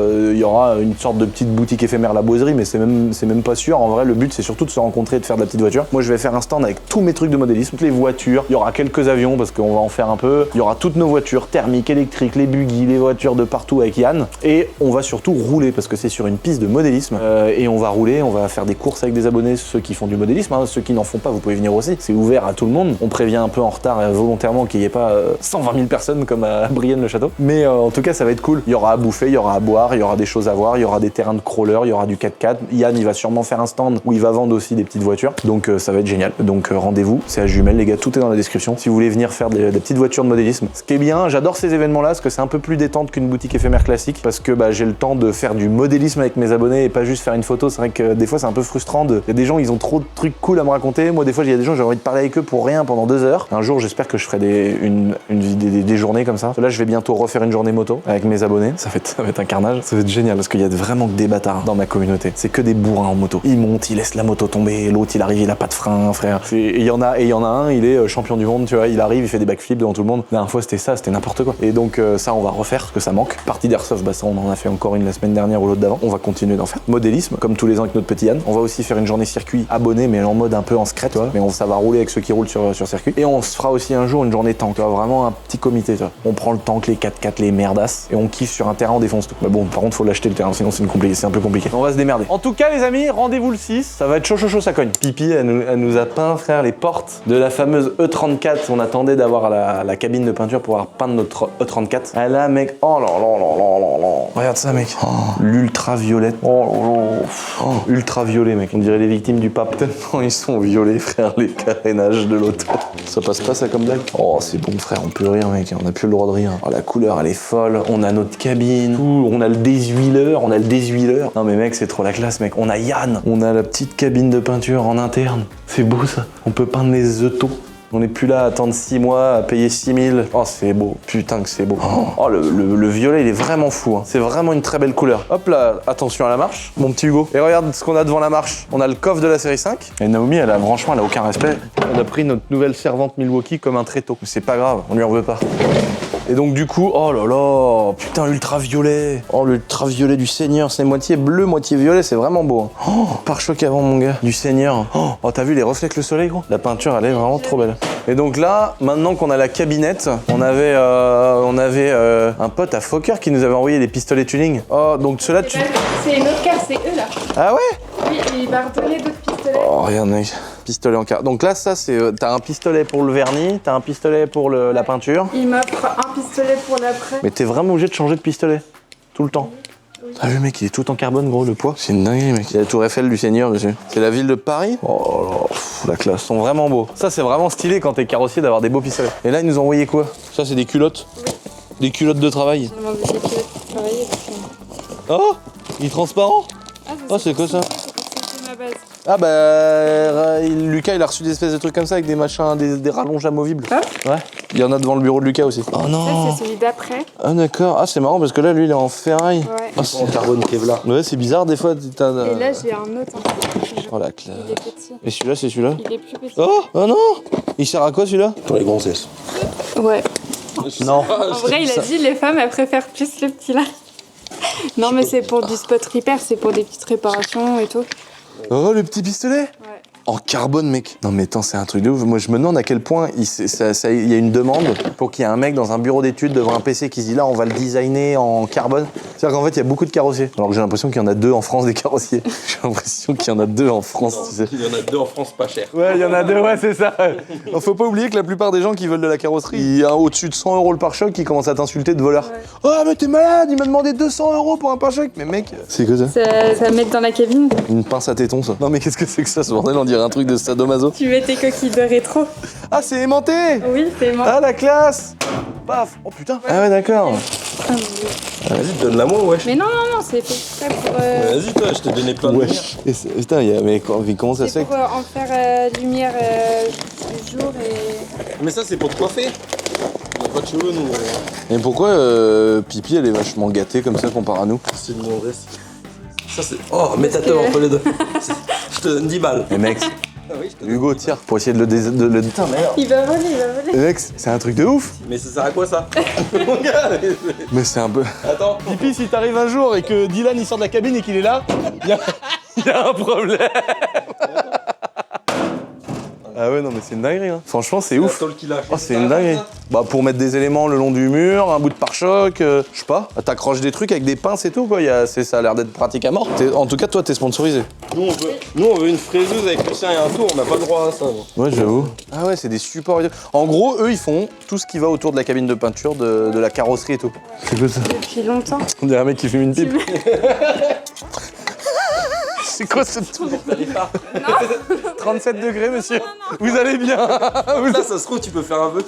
une sorte de petite boutique éphémère La Boiserie, mais c'est même pas sûr. En vrai, le but c'est surtout de se rencontrer et de faire de la petite voiture. Moi, je vais faire un stand avec tous mes trucs de modélisme, toutes les voitures. Il y aura quelques avions parce qu'on va en faire un peu. Il y aura toutes nos voitures thermiques, électriques, les buggy, les voitures de partout avec Yann. Et on va surtout rouler parce que c'est sur une piste de modélisme. Et on va rouler, on va faire des courses avec des abonnés, ceux qui font du modélisme. Ceux qui n'en font pas, vous pouvez venir aussi. C'est ouvert à tout le monde. On prévient un peu en retard volontairement qu'il n'y ait pas 120 000 personnes comme à Brienne-le-Château. Mais en tout cas, ça va être cool. Il y aura à bouffer, il y aura à boire, il y aura des choses à voir, il y aura des terrains de crawler, il y aura du 4x4. Yann, il va sûrement faire un stand où il va vendre aussi des petites voitures. Donc ça va être génial. Donc rendez-vous, c'est à Jumelles, les gars. Tout est dans la description. Si vous voulez venir faire des petites voitures de modélisme. Ce qui est bien, j'adore ces événements-là parce que c'est un peu plus détente qu'une boutique éphémère classique parce que j'ai le temps de faire du modélisme avec mes abonnés et pas juste faire une photo. C'est vrai que des fois, c'est un peu frustrant. Il y a des gens, ils ont trop de trucs cool à me raconter. Moi, des fois, il y a des gens, j'ai envie de parler avec eux pour rien pendant 2 heures. Un jour, j'espère que je ferai des journées comme ça. Là, je vais bientôt refaire une journée moto avec mes abonnés. Ça va être un carnage. Ça va être génial parce qu'il y a vraiment que des bâtards dans ma communauté. C'est que des bourrins en moto. Ils montent, ils laissent la moto tomber. L'autre, il arrive, il a pas de frein, frère. Et il y en a un, il est champion du monde, tu vois. Il arrive, il fait des backflips devant tout le monde. La dernière fois, c'était n'importe quoi. Et donc, ça, on va refaire parce que ça manque. Partie d'airsoft, ça, on en a fait encore une la semaine dernière ou l'autre d'avant. On va continuer d'en faire. Modélisme, comme tous les ans avec notre petit Yann. On va aussi faire une journée circuit abonné, mais en mode un peu en secret, tu vois. Mais ça va rouler avec ceux qui roulent sur circuit. Et on se fera aussi un jour une journée tank, tu vois, vraiment un petit comité, tu vois. On prend le tank, les 4x4, les merdasses, et on kiffe sur un terrain, on défonce tout. Mais bon, par contre, faut l'acheter le terrain, sinon c'est un peu compliqué. On va se démerder. En tout cas, les amis, rendez-vous le 6, ça va être chaud, ça cogne. Pipi, elle nous a peint, frère, les portes de la fameuse E34. On attendait d'avoir la cabine de peinture pour pouvoir peindre notre E34. Elle a, mec, oh là là là là là là. Regarde ça, mec. Oh, l'ultraviolette. Oh là là. Oh, ultra violet, mec. On dirait les victimes du pape. Tellement ils sont violets, frère, les carénages de l'auto. Ça passe pas, ça, comme blague? Oh, c'est bon, frère, on peut rire, mec. On a plus le droit de rire. Oh, la couleur, elle est folle. On a notre cabine. Tout. On a le déshuileur. Non, mais mec, c'est trop la classe, mec. On a Yann. On a la petite cabine de peinture en interne. C'est beau, ça. On peut peindre les autos. On n'est plus là à attendre 6 mois, à payer 6 000. Oh, c'est beau. Putain que c'est beau. Oh, le violet, il est vraiment fou. Hein. C'est vraiment une très belle couleur. Hop là, attention à la marche, mon petit Hugo. Et regarde ce qu'on a devant la marche. On a le coffre de la série 5. Et Naomi, franchement, elle a aucun respect. Elle a pris notre nouvelle servante Milwaukee comme un tréteau. Mais c'est pas grave, on lui en veut pas. Et donc du coup, oh là là, putain, ultraviolet. Oh, l'ultraviolet du Seigneur, c'est moitié bleu, moitié violet, c'est vraiment beau. Hein. Oh, pare-choc avant, mon gars, du Seigneur. Oh, t'as vu les reflets avec le soleil, gros? La peinture, elle est vraiment trop belle. Et donc là, maintenant qu'on a la cabinette, on avait un pote à Fokker qui nous avait envoyé des pistolets tuning. Oh, donc ceux-là, tu... C'est une autre carte, c'est eux là. Ah ouais? Oui, il va redonner d'autres pistolets. Oh, regarde, mec. Pistolet en carte. Donc là, ça, c'est. T'as un pistolet pour le vernis, t'as un pistolet pour la peinture. Il m'offre un pistolet pour l'après. Mais t'es vraiment obligé de changer de pistolet. Tout le temps. Oui. T'as vu, mec, il est tout en carbone, gros, le poids. C'est une dinguerie, mec. Il y a la tour Eiffel du Seigneur dessus. C'est la ville de Paris. Oh là, la classe. Ils sont vraiment beaux. Ça, c'est vraiment stylé quand t'es carrossier d'avoir des beaux pistolets. Et là, ils nous ont envoyé quoi? Ça, c'est des culottes. Oui. Des culottes de travail. J'ai demandé des culottes pour travailler. Oh, il est transparent. Ah, c'est quoi ça? C'est ma base. Ah bah Lucas il a reçu des espèces de trucs comme ça avec des machins, des rallonges amovibles. Ah. Ouais. Il y en a devant le bureau de Lucas aussi. Oh non. Ça c'est celui d'après. Ah d'accord. Ah c'est marrant parce que là lui il est en ferraille. Ouais. Ah, c'est en carbone Kevlar. Ouais c'est bizarre des fois. Et là j'ai un autre. Oh la classe. Il est petit. Et celui-là c'est celui-là. Il est plus petit. Oh non. Il sert à quoi celui-là? Pour les grossesses. Ouais. Non. En vrai il a dit les femmes elles préfèrent plus le petit là. Non mais c'est pour du spot repair, c'est pour des petites réparations et tout. Oh le petit pistolet. Ouais. En carbone, mec. Non mais attends, c'est un truc de ouf. Moi, je me demande à quel point il y a une demande pour qu'il y ait un mec dans un bureau d'études devant un PC qui se dit là, on va le designer en carbone. C'est-à-dire qu'en fait, il y a beaucoup de carrossiers. Alors que j'ai l'impression qu'il y en a 2 en France des carrossiers. J'ai l'impression qu'il y en a 2 en France, tu sais. Il y en a 2 en France pas cher. Ouais, il y en a 2, ouais, c'est ça. Alors, faut pas oublier que la plupart des gens qui veulent de la carrosserie, il y a au-dessus de 100 € le pare-choc qui commencent à t'insulter de voleur. Ouais. Oh, mais t'es malade, il m'a demandé 200 € pour un pare-choc. Mais mec, c'est quoi ça? Ça mettre dans la cabine. Une pince à téton, ça. Non mais qu'est-ce que c'est que ça, ce bordel? On dirait un truc de sadomaso. Tu mets tes coquilles de rétro. Ah, c'est aimanté. Oui, c'est moi. Ah, la classe. Paf. Oh putain. Ah ouais, d'accord. Vas-y, donne-la-moi, wesh. Mais non, c'est fait exprès pour. Vas-y, toi, je t'ai donné plein de lumière. Wesh. Putain, mais comment ça se C'est fait pour en faire lumière du jour et. Mais ça, c'est pour te coiffer. On a pas de cheveux, nous. Et pourquoi Pipi, elle est vachement gâtée comme ça comparé à nous? C'est une mauvaise. Ça, c'est. Oh, mets ta teub entre les deux. Je te donne 10 balles. Mais mec, Ah oui, je te Hugo, tire, pour essayer de le... Putain, merde. Il va voler. Mec, c'est un truc de ouf. Mais ça sert à quoi, ça? Mon gars. Mais c'est un peu... Attends. Pipi, si t'arrives un jour et que Dylan il sort de la cabine et qu'il est là, il y a un problème. Ah ouais, non, mais c'est une dinguerie, hein. Franchement, c'est ouf. La tôle qui lâche. Oh, c'est une dinguerie. Bah, pour mettre des éléments le long du mur, un bout de pare-choc, je sais pas. T'accroches des trucs avec des pinces et tout, quoi. Ça a l'air d'être pratique à mort. En tout cas, toi, t'es sponsorisé. Nous, on veut une fraiseuse avec Lucien et un tour, on n'a pas le droit à ça. Ouais, j'avoue. Ah ouais, c'est des supports. En gros, eux, ils font tout ce qui va autour de la cabine de peinture, de la carrosserie et tout. C'est quoi ça? Depuis longtemps. On dirait un mec qui fume une pipe. C'est quoi ce truc? 37 degrés, monsieur. Vous allez bien? Là, ça se trouve, tu peux faire un vœu.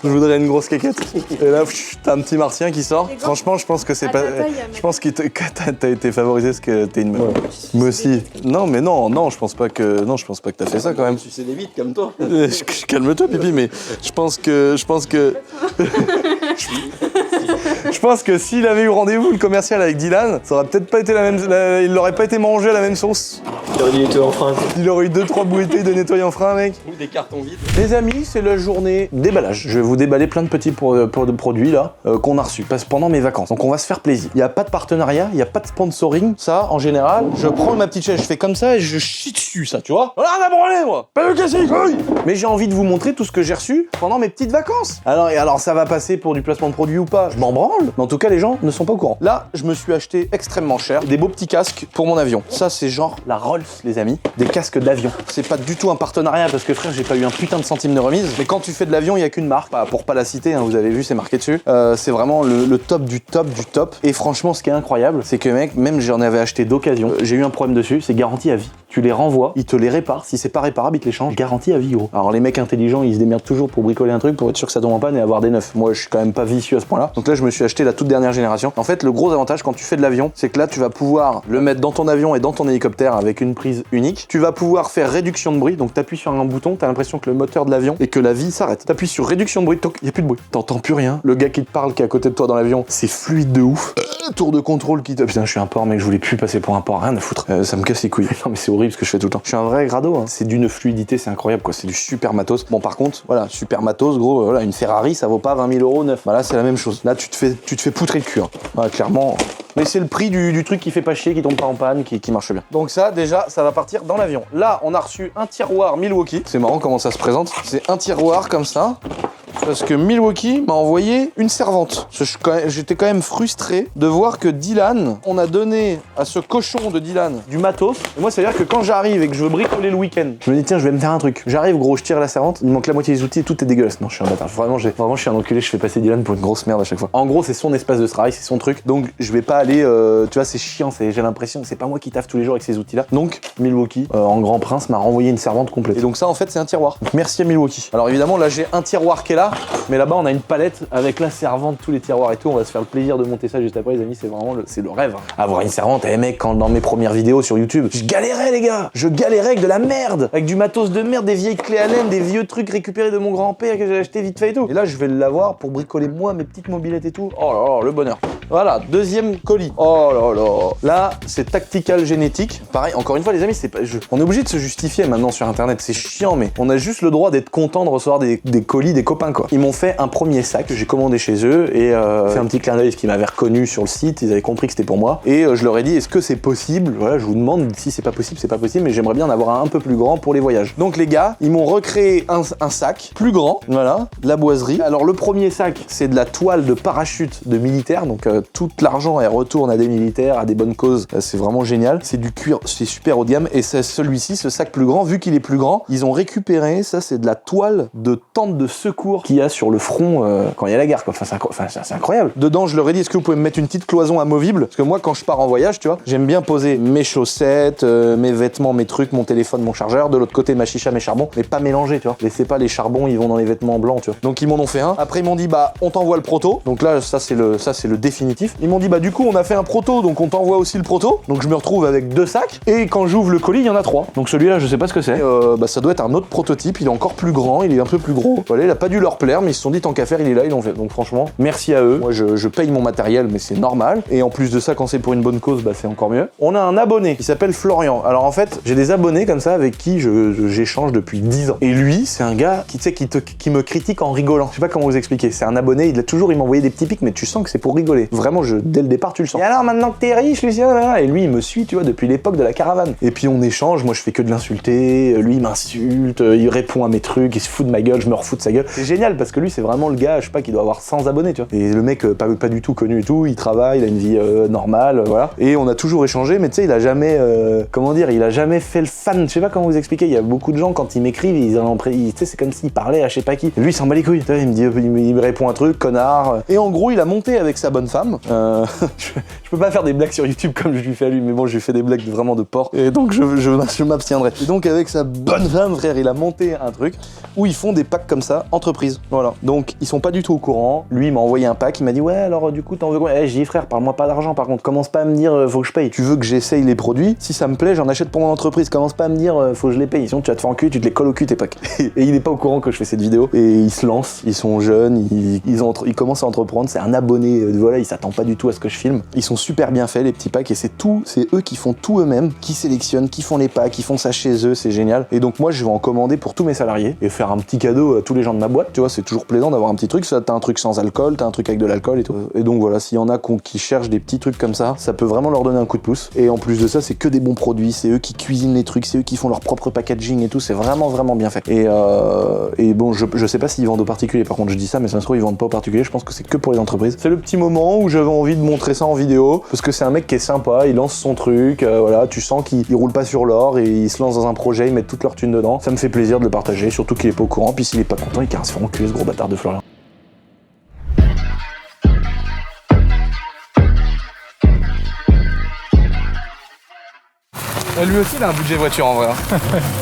Je voudrais une grosse caquette. Et là, t'as un petit martien qui sort. Franchement, je pense que c'est À pas. ta taille, Je pense que t'as été favorisé parce que t'es une meuf. Moi aussi. Non, mais non, je pense pas que. Non, je pense pas que t'as fait ça quand même. Tu sais des vides comme toi. Calme-toi, Pipi, mais je pense que. Je pense que s'il avait eu rendez-vous le commercial avec Dylan, ça aurait peut-être pas été la même. Il n'aurait pas été mangé à la même sauce. Il aurait dû en frein. Il aurait eu 2-3 bouteilles de nettoyant en frein, mec. Ou des cartons vides. Les amis, c'est la journée déballage. Je vais vous déballer plein de petits produits là qu'on a reçus pendant mes vacances. Donc on va se faire plaisir. Il n'y a pas de partenariat, il n'y a pas de sponsoring. Ça, en général, je prends ma petite chaise, je fais comme ça et je chie dessus, ça, tu vois. Rien à branler, moi. Pas de casser les couilles. Mais j'ai envie de vous montrer tout ce que j'ai reçu pendant mes petites vacances. Alors ça va passer pour du placement de produit ou pas, je m'en branle. branle. Mais en tout cas, les gens ne sont pas au courant. Là, je me suis acheté extrêmement cher des beaux petits casques pour mon avion. Ça, c'est genre la Rolls, les amis, des casques d'avion. C'est pas du tout un partenariat parce que frère, j'ai pas eu un putain de centime de remise. Mais quand tu fais de l'avion, il y a qu'une marque. Pour pas la citer, hein, vous avez vu, c'est marqué dessus. C'est vraiment le top du top du top. Et franchement, ce qui est incroyable, c'est que mec, même j'en avais acheté d'occasion. J'ai eu un problème dessus, c'est garantie à vie. Tu les renvoies, ils te les réparent. Si c'est pas réparable, ils te les changent. Garantie à vie, gros. Alors les mecs intelligents, ils se démerdent toujours pour bricoler un truc pour être sûr que ça tombe en panne et avoir des neufs. Moi, je suis quand même pas vicieux à ce point-là. Donc là, je me suis acheté la toute dernière génération. En fait, le gros avantage quand tu fais de l'avion, c'est que là, tu vas pouvoir le mettre dans ton avion et dans ton hélicoptère avec une prise unique. Tu vas pouvoir faire réduction de bruit. Donc t'appuies sur un bouton, t'as l'impression que le moteur de l'avion et que la vie s'arrête. T'appuies sur réduction de bruit, toc, y a plus de bruit. T'entends plus rien. Le gars qui te parle, qui est à côté de toi dans l'avion, c'est fluide de ouf. Tour de contrôle qui te... Putain, je suis un porc, mec, je voulais plus passer pour un porc, rien à foutre. Ça me casse les couilles. Non, mais c'est horrible ce que je fais tout le temps. Je suis un vrai grado, hein. C'est d'une fluidité, c'est incroyable, quoi. C'est du super matos. Bon, par contre, voilà, super matos, gros, voilà, une Ferrari, ça vaut pas 20 000 € neuf. Voilà, c'est la même chose. Là, tu te fais poutrer le cul, hein. Voilà, clairement. Mais c'est le prix du truc qui fait pas chier, qui tombe pas en panne, qui marche bien. Donc ça, déjà, ça va partir dans l'avion. Là, on a reçu un tiroir Milwaukee. C'est marrant comment ça se présente. C'est un tiroir comme ça. Parce que Milwaukee m'a envoyé une servante. J'étais quand même frustré de voir que Dylan, on a donné à ce cochon de Dylan du matos. Et moi, ça veut dire que quand j'arrive et que je veux bricoler le week-end, je me dis tiens, je vais me faire un truc. J'arrive, gros, je tire la servante, il me manque la moitié des outils et tout est dégueulasse. Non, je suis un bâtard. Vraiment, je suis un enculé, je fais passer Dylan pour une grosse merde à chaque fois. En gros, c'est son espace de travail, c'est son truc. Donc, je vais pas aller, tu vois, c'est chiant, j'ai l'impression que c'est pas moi qui taffe tous les jours avec ces outils-là. Donc, Milwaukee, en grand prince, m'a renvoyé une servante complète. Et donc ça, en fait, c'est un tiroir. Donc, merci à Milwaukee. Alors évidemment, là, j'ai un tiroir qui est là, mais là-bas, on a une palette avec la servante, tous les tiroirs et tout. On va se faire le plaisir de monter ça juste après, les amis. C'est vraiment le rêve. Hein. Avoir une servante, mec, quand dans mes premières vidéos sur YouTube, je galérais, les gars. Je galérais avec de la merde, avec du matos de merde, des vieilles clés Allen, des vieux trucs récupérés de mon grand-père que j'ai acheté vite fait et tout. Et là, je vais l'avoir pour bricoler moi, mes petites mobilettes et tout. Oh là là, le bonheur. Voilà, deuxième colis. Oh là là. Là, c'est Tactical Génétique. Pareil, encore une fois, les amis, c'est pas. On est obligé de se justifier maintenant sur Internet. C'est chiant, mais on a juste le droit d'être content de recevoir des colis des copains, quoi. Ils m'ont fait un premier sac que j'ai commandé chez eux et fait un petit clin d'œil, ce qu'ils m'avaient reconnu sur le site. Ils avaient compris que c'était pour moi. Et je leur ai dit, est-ce que c'est possible? Voilà, je vous demande si c'est pas possible, c'est pas possible, mais j'aimerais bien en avoir un peu plus grand pour les voyages. Donc les gars, ils m'ont recréé un sac plus grand, voilà, de la boiserie. Alors le premier sac, c'est de la toile de parachute de militaires, donc tout l'argent elle retourne à des militaires, à des bonnes causes. C'est vraiment génial. C'est du cuir, c'est super haut de gamme. Et c'est celui-ci, ce sac plus grand, vu qu'il est plus grand, ils ont récupéré, ça c'est de la toile de tente de secours qu'il y a sur le front quand il y a la guerre, quoi. Enfin, c'est incroyable. Dedans, je leur ai dit, est-ce que vous pouvez me mettre une petite cloison amovible? Parce que moi, quand je pars en voyage, tu vois, j'aime bien poser mes chaussettes, mes vêtements, mes trucs, mon téléphone, mon chargeur. De l'autre côté, ma chicha, mes charbons, mais pas mélanger, tu vois. Laissez pas les charbons, ils vont dans les vêtements blancs, tu vois. Donc ils m'en ont fait un. Après ils m'ont dit, bah on t'envoie le proto. Donc là, ça c'est le définitif. Ils m'ont dit, bah du coup, on a fait un proto, donc on t'envoie aussi le proto. Donc je me retrouve avec 2 sacs. Et quand j'ouvre le colis, il y en a 3. Donc celui-là, je sais pas ce que c'est. Bah ça doit être un autre prototype. Il est encore plus grand, il est un peu plus gros. Voilà, il a pas dû leur plaire, mais ils se sont dit tant qu'à faire, il est là, ils l'ont fait. Donc franchement, merci à eux. Moi, je paye mon matériel, mais c'est normal. Et en plus de ça, quand c'est pour une bonne cause, bah c'est encore mieux. On a un abonné qui s'appelle Florian. Alors en fait, j'ai des abonnés comme ça avec qui j'échange depuis 10 ans. Et lui, c'est un gars qui, tu sais, qui me critique en rigolant. Je sais pas comment vous expliquer. C'est un abonné, il m'envoyait des petits pics, mais tu sens que c'est pour rigoler. Vraiment, dès le départ, tu le sens. Et alors maintenant que t'es riche, Lucien, et lui, il me suit, tu vois, depuis l'époque de la caravane. Et puis on échange. Moi, je fais que de l'insulter. Lui, il m'insulte. Il répond à mes trucs. Il se fout de ma gueule. Je me refous de sa gueule. C'est génial parce que lui, c'est vraiment le gars, je sais pas, qui doit avoir 100 abonnés, tu vois. Et le mec, pas du tout connu et tout. Il travaille, il a une vie normale, voilà. Et on a toujours échangé, mais tu sais, il a jamais, il a jamais fait le fan. Je sais pas comment vous expliquer. Il y a beaucoup de gens quand ils m'écrivent, tu sais, c'est comme s'il parlait à je sais pas qui. Et lui, il s'en bat les couilles. Il me dit, il me répond un truc, connard. Et en gros, il a monté avec sa bonne femme. Je peux pas faire des blagues sur YouTube comme je lui fais à lui, mais bon, je lui fais des blagues vraiment de porc. Et donc, je m'abstiendrai. Et donc, avec sa bonne femme, frère, il a monté un truc où ils font des packs comme ça, entreprise. Voilà. Donc, ils sont pas du tout au courant. Lui, il m'a envoyé un pack. Il m'a dit, ouais, alors du coup, t'en veux quoi? J'ai dit, frère, parle-moi pas d'argent. Par contre, commence pas à me dire, faut que je paye. Tu veux que j'essaye les produits? Si ça me plaît, j'en achète pour mon entreprise. Commence pas à me dire, faut que je les paye. Sinon, tu vas te faire enculer, tu te les colles au cul, tes packs. Et il est pas au courant que je fais cette vidéo. Et ils se lancent, ils sont jeunes, ils commencent à entreprendre. C'est un abonné, voilà, s'attend pas du tout à ce que je filme. Ils sont super bien faits les petits packs et c'est eux qui font tout eux-mêmes, qui sélectionnent, qui font les packs, qui font ça chez eux, c'est génial. Et donc moi je vais en commander pour tous mes salariés et faire un petit cadeau à tous les gens de ma boîte, tu vois, c'est toujours plaisant d'avoir un petit truc, ça t'as un truc sans alcool, t'as un truc avec de l'alcool et tout. Et donc voilà, s'il y en a qui cherchent des petits trucs comme ça peut vraiment leur donner un coup de pouce. Et en plus de ça, c'est que des bons produits, c'est eux qui cuisinent les trucs, c'est eux qui font leur propre packaging et tout, c'est vraiment bien fait. Et bon, je sais pas s'ils vendent aux particuliers, par contre je dis ça, mais ça se trouve ils vendent pas aux particuliers, je pense que c'est que pour les entreprises. C'est le petit moment où j'avais envie de montrer ça en vidéo, parce que c'est un mec qui est sympa, il lance son truc, voilà, tu sens qu'il roule pas sur l'or et il se lance dans un projet, ils mettent toute leur thune dedans. Ça me fait plaisir de le partager, surtout qu'il est pas au courant, puis s'il est pas content, il caresse faire enculer ce gros bâtard de Florian. Lui aussi il a un budget voiture en vrai.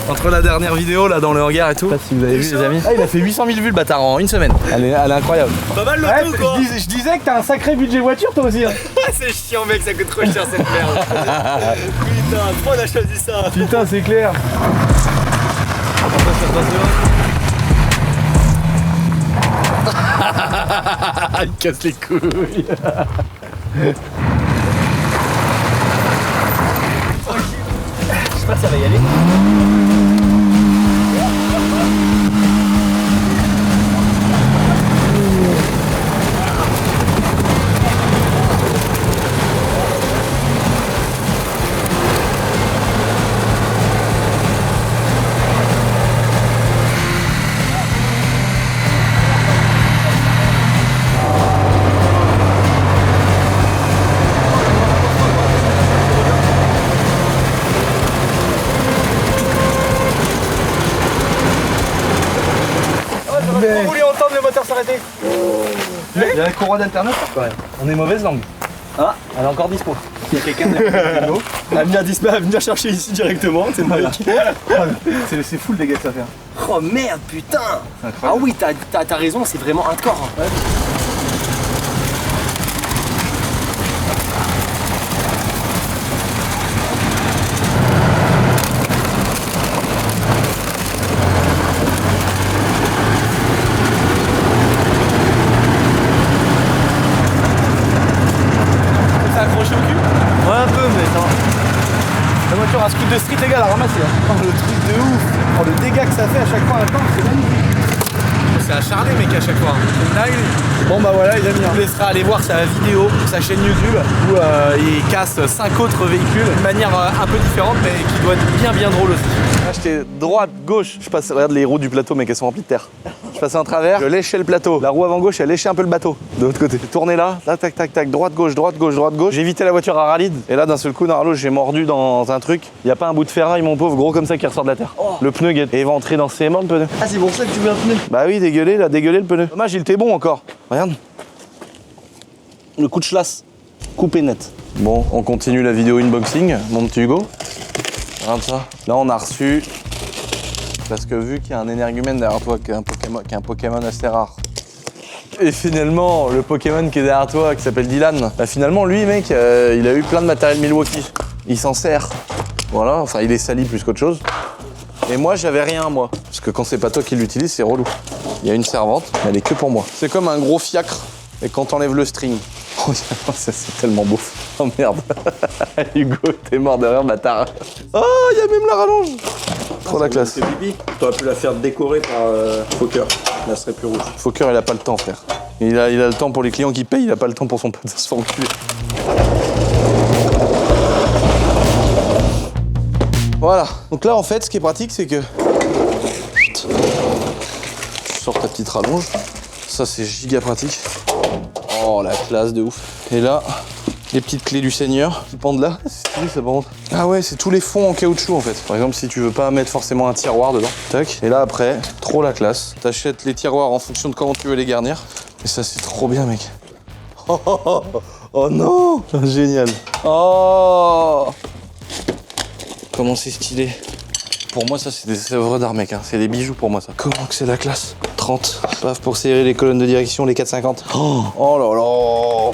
Entre la dernière vidéo là dans le hangar et tout. Je sais pas si vous avez vu les amis. Ah, il a fait 800 000 vues le bâtard en une semaine. Elle est incroyable. Pas mal le tout quoi. Je disais que t'as un sacré budget voiture toi aussi. Hein. C'est chiant mec, ça coûte trop cher cette merde. Putain, trop on a choisi ça. Putain c'est clair. Il casse les couilles. Je sais pas si ça va y aller. Vous voulez entendre le moteur s'arrêter? Il y a la courroie d'alternateur quand même. On est mauvaise langue. Ah, elle est encore dispo. Il y a quelqu'un de la Elle vient chercher ici directement, c'est mal. C'est fou le dégât que ça fait. Oh merde putain. Ah oui, t'as raison, c'est vraiment un corps. Ouais. Un scoot de street les gars à ramasser. Oh, le truc de ouf. Oh, le dégât que ça fait à chaque fois un temps, c'est magnifique. C'est acharné mec à chaque fois. Bon bah voilà, il a mis un. On laissera aller voir sa vidéo, sa chaîne YouTube où il casse 5 autres véhicules de manière un peu différente mais qui doit être bien drôle aussi. Là j'étais droite, gauche. Je passe, regarde les roues du plateau mec, elles sont remplies de terre. Je passais en travers, je léchais le plateau. La roue avant gauche, elle léchait un peu le bateau. De l'autre côté. Tourner là, tac tac tac, droite gauche, droite gauche, droite gauche. J'évitais la voiture à rallye. Et là d'un seul coup, dans l'eau, j'ai mordu dans un truc. Il y a pas un bout de ferraille mon pauvre, gros comme ça qui ressort de la terre. Oh. Le pneu est éventré dans ses aimants le pneu. Ah c'est pour ça que tu veux un pneu? Bah oui, dégueulé le pneu. Dommage, il était bon encore. Regarde. Le coup de chlasse. Coupé net. Bon, on continue la vidéo unboxing, mon petit Hugo. Regarde ça. Là, on a reçu. Parce que vu qu'il y a un énergumène derrière toi, qui est un Pokémon assez rare. Et finalement, le Pokémon qui est derrière toi, qui s'appelle Dylan, bah finalement, lui, mec, il a eu plein de matériel Milwaukee. Il s'en sert. Voilà, enfin, il est sali plus qu'autre chose. Et moi, j'avais rien, moi. Parce que quand c'est pas toi qui l'utilise, c'est relou. Il y a une servante, mais elle est que pour moi. C'est comme un gros fiacre, et quand t'enlèves le string. Oh, ça, c'est tellement beau. Oh merde. Hugo, t'es mort de rire, bâtard. Oh, il y a même la rallonge. Trop la classe. C'est pipi. T'aurais pu la faire décorer par Fokker. Là, serait plus rouge. Fokker, il a pas le temps, frère. Il a le temps pour les clients qui payent, il a pas le temps pour son pote de se faire enculer. Voilà. Donc là, en fait, ce qui est pratique, c'est que... Tu sors ta petite rallonge. Ça, c'est giga pratique. Oh, la classe de ouf. Et là, les petites clés du Seigneur qui pendent là. C'est stylé, ça, par contre. Ah ouais, c'est tous les fonds en caoutchouc, en fait. Par exemple, si tu veux pas mettre forcément un tiroir dedans. Tac. Et là, après, trop la classe. T'achètes les tiroirs en fonction de comment tu veux les garnir. Et ça, c'est trop bien, mec. Oh, oh, oh, oh non. Génial. Oh. Comment c'est stylé. Pour moi, ça, c'est des œuvres d'art, mec. Hein. C'est des bijoux pour moi, ça. Comment que c'est la classe. 30. Paf, pour serrer les colonnes de direction, les 4,50. Oh là là.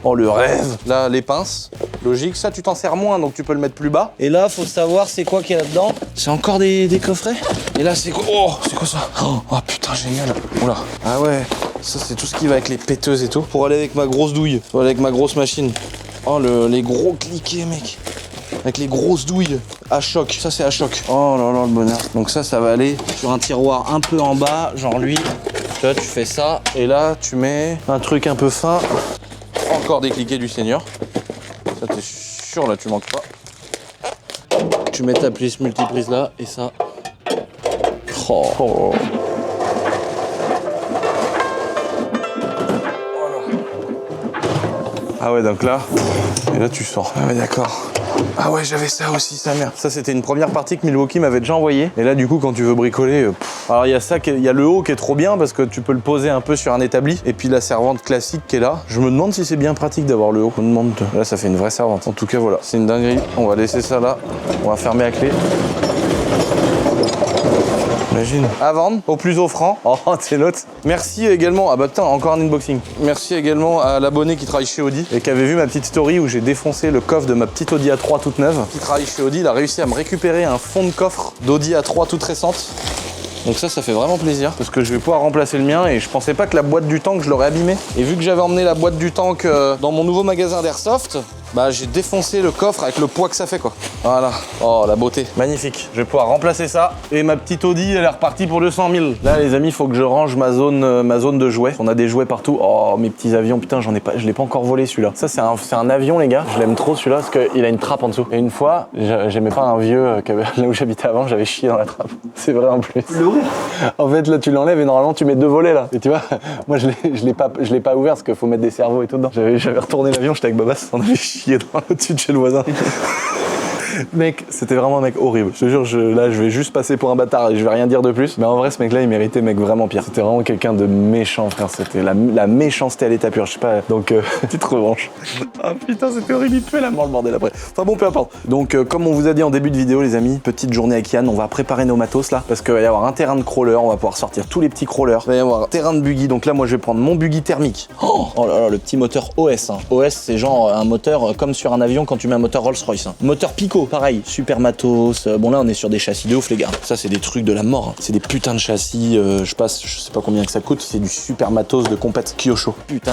Oh, le rêve. Là, les pinces. Logique. Ça, tu t'en sers moins, donc tu peux le mettre plus bas. Et là, faut savoir c'est quoi qu'il y a là-dedans. C'est encore des coffrets. Et là, c'est quoi? Oh, c'est quoi ça? Oh, putain, génial. Oula. Ah ouais. Ça, c'est tout ce qui va avec les péteuses et tout. Pour aller avec ma grosse douille, pour aller avec ma grosse machine. Oh, les gros cliquets, mec. Avec les grosses douilles à choc. Ça, c'est à choc. Oh là là, le bonheur. Donc ça va aller sur un tiroir un peu en bas. Genre lui, tu vois, tu fais ça. Et là, tu mets un truc un peu fin. Encore des cliquets du Seigneur. Ça, t'es sûr, là, tu manques pas. Tu mets ta prise multiprise là. Et ça... Oh. Ah ouais, donc là, et là tu sors. Ah ouais, d'accord. Ah ouais, j'avais ça aussi, sa mère. Ça, c'était une première partie que Milwaukee m'avait déjà envoyée. Et là, du coup, quand tu veux bricoler, alors il y a ça, il y a le haut qui est trop bien parce que tu peux le poser un peu sur un établi. Et puis la servante classique qui est là. Je me demande si c'est bien pratique d'avoir le haut. Je me demande. Là, ça fait une vraie servante. En tout cas, voilà, c'est une dinguerie. On va laisser ça là. On va fermer à clé. Imagine. À vendre, au plus offrant. Oh, c'est l'autre. Merci également. Ah bah putain, encore un unboxing. Merci également à l'abonné qui travaille chez Audi et qui avait vu ma petite story où j'ai défoncé le coffre de ma petite Audi A3 toute neuve. Qui travaille chez Audi, il a réussi à me récupérer un fond de coffre d'Audi A3 toute récente. Donc ça fait vraiment plaisir parce que je vais pouvoir remplacer le mien et je pensais pas que la boîte du tank je l'aurais abîmée. Et vu que j'avais emmené la boîte du tank dans mon nouveau magasin d'Airsoft, bah j'ai défoncé le coffre avec le poids que ça fait quoi. Voilà. Oh la beauté. Magnifique. Je vais pouvoir remplacer ça et ma petite Audi elle est repartie pour 200 000. Là les amis, il faut que je range ma zone de jouets. On a des jouets partout. Oh mes petits avions, putain je l'ai pas encore volé celui-là. Ça c'est un avion les gars. Je l'aime trop celui-là parce qu'il a une trappe en dessous. Et une fois, j'aimais pas un vieux là où j'habitais avant, j'avais chié dans la trappe. C'est vrai en plus. En fait là tu l'enlèves et normalement tu mets 2 volets là. Et tu vois, moi je l'ai pas ouvert parce qu'il faut mettre des cerveaux et tout dedans. J'avais retourné l'avion, j'étais avec Babas, on avait chié dans le-dessus de chez le voisin. Mec, c'était vraiment un mec horrible. Je te jure, là, je vais juste passer pour un bâtard et je vais rien dire de plus. Mais en vrai, ce mec-là, il méritait, mec, vraiment pire. C'était vraiment quelqu'un de méchant, frère. C'était la méchanceté à l'état pur. Je sais pas. Donc, petite revanche. Ah putain, c'était horrible. Il puait la mort, le bordel après. Enfin bon, peu importe. Donc, comme on vous a dit en début de vidéo, les amis, petite journée avec Yann. On va préparer nos matos là. Parce qu'il va y avoir un terrain de crawler. On va pouvoir sortir tous les petits crawlers. Il va y avoir un terrain de buggy. Donc là, moi, je vais prendre mon buggy thermique. Oh là là, le petit moteur OS. Hein. OS, c'est genre un moteur comme sur un avion quand tu mets un moteur Rolls-Royce. Hein. Moteur Pico, pareil. Super matos. Bon là on est sur des châssis de ouf les gars. Ça c'est des trucs de la mort. Hein. C'est des putains de châssis. Je sais pas combien que ça coûte. C'est du super matos de compète. Kyosho. Putain.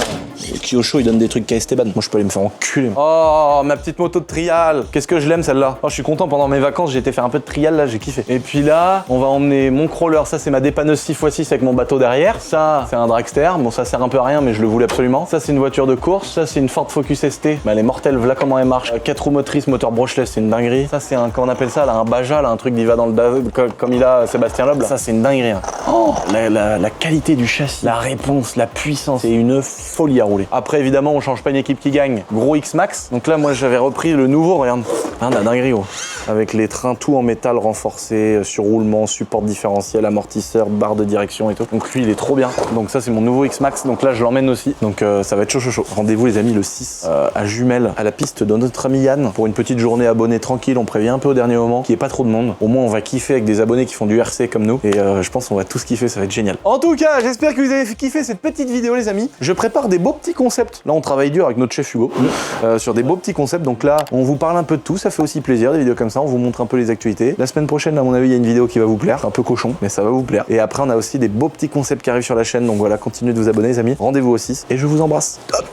Kyosho il donne des trucs qu'à Esteban. Moi je peux aller me faire enculer. Oh ma petite moto de trial. Qu'est-ce que je l'aime celle-là. Oh je suis content pendant mes vacances j'ai été faire un peu de trial là j'ai kiffé. Et puis là on va emmener mon crawler. Ça c'est ma dépanneuse 6x6 avec mon bateau derrière. Ça c'est un dragster. Bon ça sert un peu à rien mais je le voulais absolument. Ça c'est une voiture de course. Ça c'est une Ford Focus ST. Bah, elle est mortelle. Voilà comment elle marche. 4 roues motrices moteur brushless c'est une dinguerie. Ça c'est un, comment on appelle ça là, un Baja là, un truc qui va dans le comme il a Sébastien Loeb. Ça c'est une dinguerie. Hein. Oh, la qualité du châssis, la réponse, la puissance, c'est une folie à rouler. Après évidemment on change pas une équipe qui gagne. Gros X-Max. Donc là moi j'avais repris le nouveau, regarde. Hein, la dinguerie gros. Avec les trains tout en métal renforcé, surroulement, support différentiel, amortisseur, barre de direction et tout. Donc lui il est trop bien. Donc ça c'est mon nouveau X-Max. Donc là je l'emmène aussi. Donc ça va être chaud. Rendez-vous les amis le 6 à Jumelles, à la piste de notre ami Yann pour une petite journée abonnée tranquille. On prévient un peu au dernier moment qu'il n'y ait pas trop de monde. Au moins on va kiffer avec des abonnés qui font du RC comme nous. Et je pense qu'on va tous kiffer, ça va être génial. En tout cas, j'espère que vous avez kiffé cette petite vidéo les amis. Je prépare des beaux petits concepts. Là on travaille dur avec notre chef Hugo sur des beaux petits concepts. Donc là on vous parle un peu de tout, ça fait aussi plaisir des vidéos comme ça. On vous montre un peu les actualités. La semaine prochaine à mon avis il y a une vidéo qui va vous plaire. Un peu cochon mais ça va vous plaire. Et après on a aussi des beaux petits concepts qui arrivent sur la chaîne. Donc voilà, continuez de vous abonner les amis. Rendez-vous au 6 et je vous embrasse. Top.